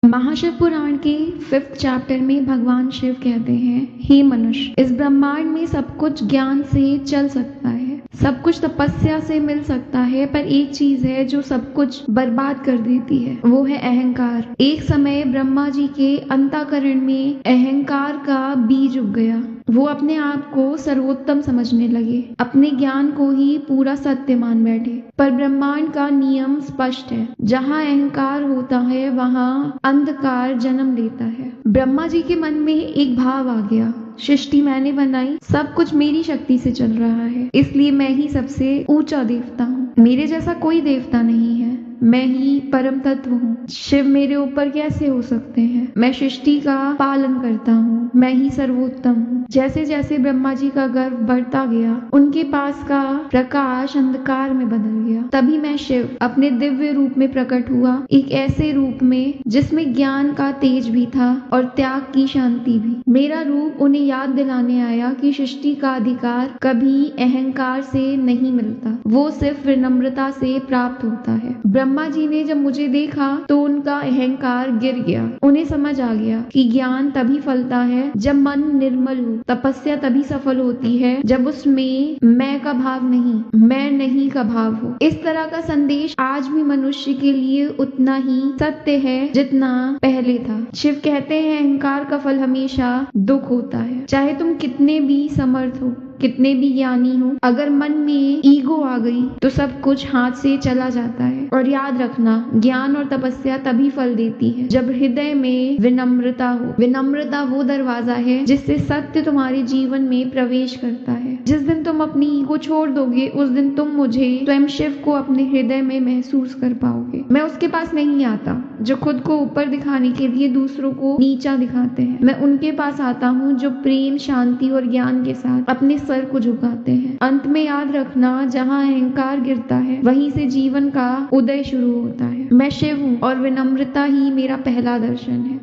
महाशिव पुराण के 5th chapter में भगवान शिव कहते हैं, हे मनुष्य, इस ब्रह्मांड में सब कुछ ज्ञान से चल सकता है, सब कुछ तपस्या से मिल सकता है, पर एक चीज है जो सब कुछ बर्बाद कर देती है, वो है अहंकार। एक समय ब्रह्मा जी के अंतःकरण में अहंकार का बीज उग गया। वो अपने आप को सर्वोत्तम समझने लगे, अपने ज्ञान को ही पूरा सत्य मान बैठे। पर ब्रह्मांड का नियम स्पष्ट है, जहाँ अहंकार होता है वहाँ अंधकार जन्म लेता है। ब्रह्मा जी के मन में एक भाव आ गया, सृष्टि मैंने बनाई, सब कुछ मेरी शक्ति से चल रहा है, इसलिए मैं ही सबसे ऊंचा देवता हूँ, मेरे जैसा कोई देवता नहीं है, मैं ही परम तत्व हूँ। शिव मेरे ऊपर कैसे हो सकते हैं? मैं सृष्टि का पालन करता हूँ, मैं ही सर्वोत्तम हूँ। जैसे जैसे ब्रह्मा जी का गर्व बढ़ता गया, उनके पास का प्रकाश अंधकार में बदल गया। तभी मैं शिव अपने दिव्य रूप में प्रकट हुआ, एक ऐसे रूप में जिसमें ज्ञान का तेज भी था और त्याग की शांति भी। मेरा रूप उन्हें याद दिलाने आया कि सृष्टि का अधिकार कभी अहंकार से नहीं मिलता, वो सिर्फ विनम्रता से प्राप्त होता है। ब्रह्मा जी ने जब मुझे देखा तो उनका अहंकार गिर गया। उन्हें समझ आ गया कि ज्ञान तभी फलता है जब मन निर्मल हो, तपस्या तभी सफल होती है जब उसमें मैं का भाव नहीं, मैं नहीं का भाव हो। इस तरह का संदेश आज भी मनुष्य के लिए उतना ही सत्य है जितना पहले था। शिव कहते हैं, अहंकार का फल हमेशा दुख होता है। चाहे तुम कितने भी समर्थ हो, कितने भी ज्ञानी हो, अगर मन में ईगो आ गई तो सब कुछ हाथ से चला जाता है। और याद रखना, ज्ञान और तपस्या तभी फल देती है जब हृदय में विनम्रता हो। विनम्रता वो दरवाजा है जिससे सत्य तुम्हारे जीवन में प्रवेश करता है। जिस दिन तुम अपनी ईगो छोड़ दोगे, उस दिन तुम मुझे स्वयं शिव को अपने हृदय में महसूस कर पाओगे। मैं उसके पास नहीं आता जो खुद को ऊपर दिखाने के लिए दूसरों को नीचा दिखाते हैं। मैं उनके पास आता हूँ जो प्रेम, शांति और ज्ञान के साथ अपने सर को झुकाते हैं। अंत में याद रखना, जहाँ अहंकार गिरता है वहीं से जीवन का उदय शुरू होता है। मैं शिव हूँ और विनम्रता ही मेरा पहला दर्शन है।